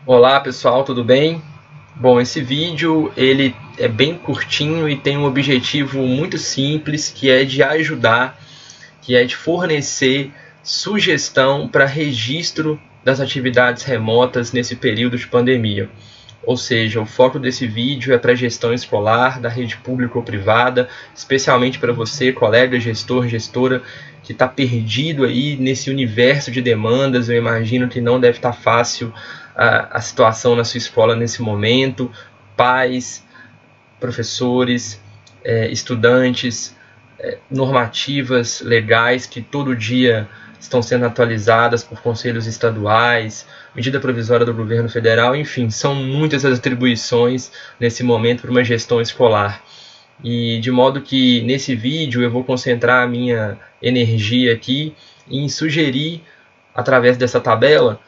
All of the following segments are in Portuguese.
Olá pessoal, tudo bem? Bom, esse vídeo ele é bem curtinho e tem um objetivo muito simples, que é de ajudar, que é de fornecer sugestão para registro das atividades remotas nesse período de pandemia. Ou seja, o foco desse vídeo é para a gestão escolar, da rede pública ou privada, especialmente para você, colega, gestor, gestora, que está perdido aí nesse universo de demandas. Eu imagino que não deve estar fácil a situação na sua escola nesse momento. Pais, professores, estudantes, normativas legais que todo dia estão sendo atualizadas por conselhos estaduais, medida provisória do governo federal, enfim, são muitas as atribuições nesse momento para uma gestão escolar. E de modo que nesse vídeo eu vou concentrar a minha energia aqui em sugerir, através dessa tabela,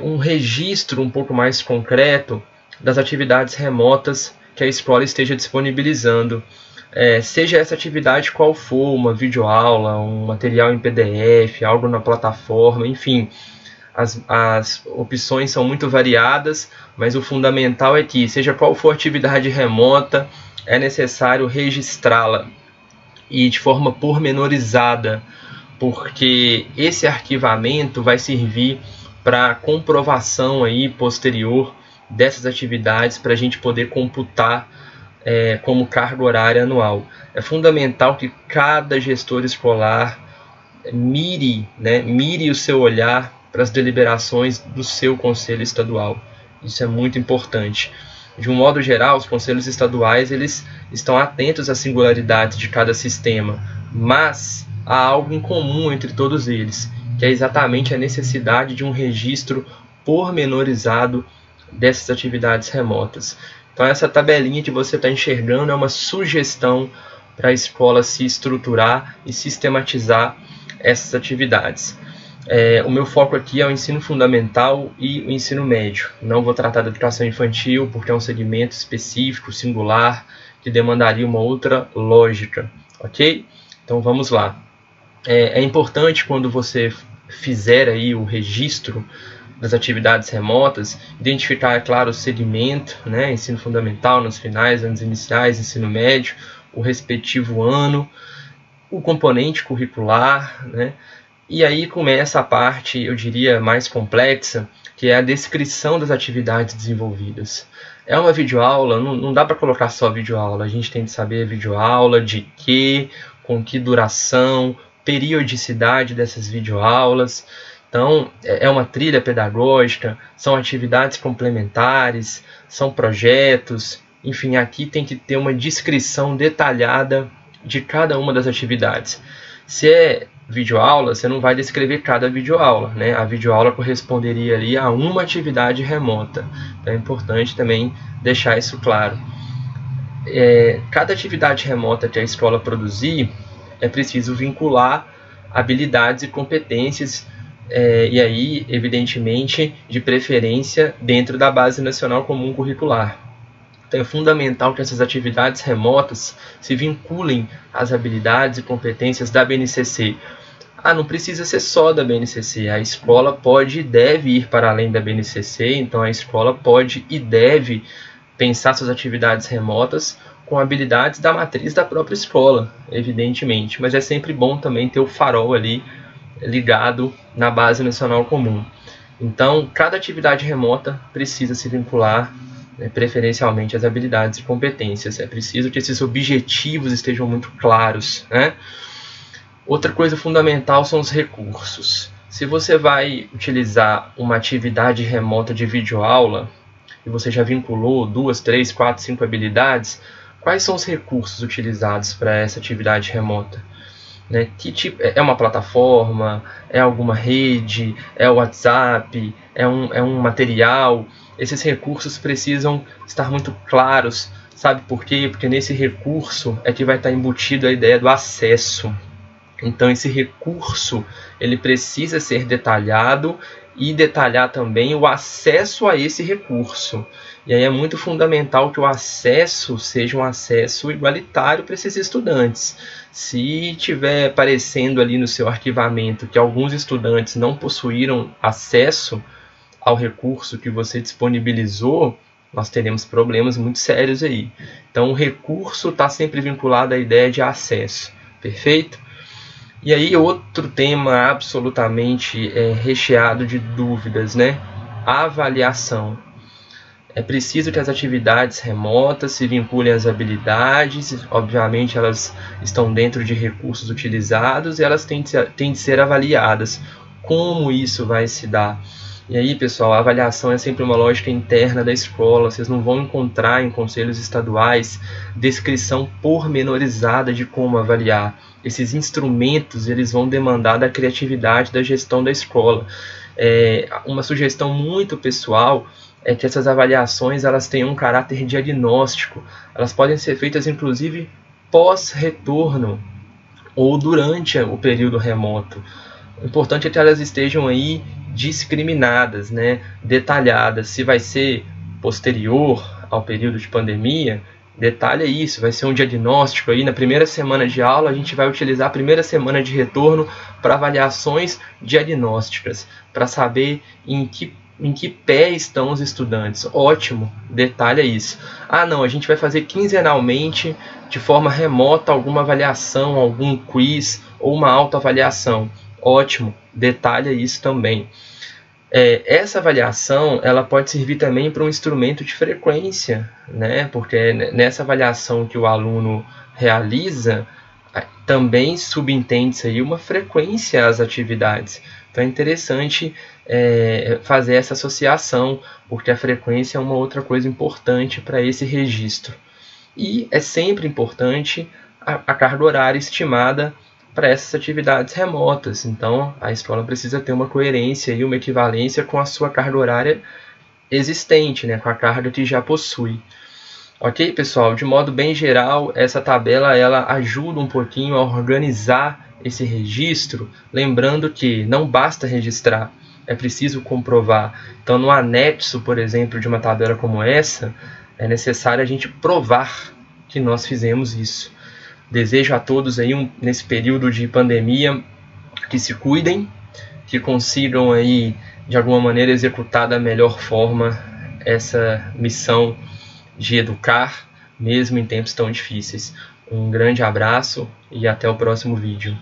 um registro um pouco mais concreto das atividades remotas que a escola esteja disponibilizando. Seja essa atividade qual for, uma videoaula, um material em PDF, algo na plataforma, enfim, as opções são muito variadas, mas o fundamental é que, seja qual for a atividade remota, é necessário registrá-la e de forma pormenorizada, porque esse arquivamento vai servir para comprovação aí posterior dessas atividades para a gente poder computar como carga horária anual. É fundamental que cada gestor escolar mire o seu olhar para as deliberações do seu conselho estadual. Isso é muito importante. De um modo geral, os conselhos estaduais eles estão atentos às singularidades de cada sistema, mas há algo em comum entre todos eles, que é exatamente a necessidade de um registro pormenorizado dessas atividades remotas. Então, essa tabelinha que você está enxergando é uma sugestão para a escola se estruturar e sistematizar essas atividades. O meu foco aqui é o ensino fundamental e o ensino médio. Não vou tratar da educação infantil, porque é um segmento específico, singular, que demandaria uma outra lógica, ok? Então vamos lá. É importante, quando você fizer aí o registro das atividades remotas, identificar, é claro, o segmento, né, ensino fundamental, nos finais, anos iniciais, ensino médio, o respectivo ano, o componente curricular, né, e aí começa a parte, eu diria, mais complexa, que é a descrição das atividades desenvolvidas. É uma videoaula, não dá para colocar só videoaula, a gente tem que saber a videoaula, de que, com que duração, periodicidade dessas videoaulas. Então, é uma trilha pedagógica, são atividades complementares, são projetos, enfim, aqui tem que ter uma descrição detalhada de cada uma das atividades. Se é videoaula, você não vai descrever cada videoaula, né? A videoaula corresponderia ali a uma atividade remota. Então é importante também deixar isso claro. Cada atividade remota que a escola produzir, é preciso vincular habilidades e competências, e aí, evidentemente, de preferência dentro da Base Nacional Comum Curricular. Então é fundamental que essas atividades remotas se vinculem às habilidades e competências da BNCC. Não precisa ser só da BNCC, a escola pode e deve ir para além da BNCC, então a escola pode e deve pensar suas atividades remotas com habilidades da matriz da própria escola, evidentemente, mas é sempre bom também ter o farol ali ligado na Base Nacional Comum. Então, cada atividade remota precisa se vincular, preferencialmente, às habilidades e competências. É preciso que esses objetivos estejam muito claros, né? Outra coisa fundamental são os recursos. Se você vai utilizar uma atividade remota de videoaula e você já vinculou 2, 3, 4, 5 habilidades, quais são os recursos utilizados para essa atividade remota? Né? Que tipo, é uma plataforma, é alguma rede, é o WhatsApp, é um material? Esses recursos precisam estar muito claros. Sabe por quê? Porque nesse recurso é que vai estar embutido a ideia do acesso. Então esse recurso ele precisa ser detalhado e detalhar também o acesso a esse recurso. E aí é muito fundamental que o acesso seja um acesso igualitário para esses estudantes. Se tiver aparecendo ali no seu arquivamento que alguns estudantes não possuíram acesso ao recurso que você disponibilizou, nós teremos problemas muito sérios aí. Então, o recurso está sempre vinculado à ideia de acesso, perfeito? E aí, outro tema absolutamente recheado de dúvidas, né? A avaliação. É preciso que as atividades remotas se vinculem às habilidades, obviamente elas estão dentro de recursos utilizados e elas têm de ser avaliadas. Como isso vai se dar? E aí, pessoal, a avaliação é sempre uma lógica interna da escola. Vocês não vão encontrar em conselhos estaduais descrição pormenorizada de como avaliar. Esses instrumentos eles vão demandar da criatividade da gestão da escola. Uma sugestão muito pessoal é que essas avaliações elas tenham um caráter diagnóstico. Elas podem ser feitas, inclusive, pós-retorno ou durante o período remoto. O importante é que elas estejam aí discriminadas, né? Detalhadas. Se vai ser posterior ao período de pandemia, detalha isso. Vai ser um diagnóstico aí. Na primeira semana de aula, a gente vai utilizar a primeira semana de retorno para avaliações diagnósticas, para saber em que pé estão os estudantes. Ótimo, detalha isso. Ah, não, a gente vai fazer quinzenalmente, de forma remota, alguma avaliação, algum quiz ou uma autoavaliação. Ótimo, detalha isso também. Essa avaliação ela pode servir também para um instrumento de frequência, né? Porque nessa avaliação que o aluno realiza, também subentende-se aí uma frequência às atividades. Então é interessante fazer essa associação, porque a frequência é uma outra coisa importante para esse registro. E é sempre importante a carga horária estimada para essas atividades remotas. Então, a escola precisa ter uma coerência e uma equivalência com a sua carga horária existente, né, com a carga que já possui. Ok, pessoal? De modo bem geral, essa tabela ela ajuda um pouquinho a organizar esse registro, lembrando que não basta registrar, é preciso comprovar. Então, no anexo, por exemplo, de uma tabela como essa, é necessário a gente provar que nós fizemos isso. Desejo a todos aí, nesse período de pandemia, que se cuidem, que consigam aí, de alguma maneira, executar da melhor forma essa missão de educar, mesmo em tempos tão difíceis. Um grande abraço e até o próximo vídeo.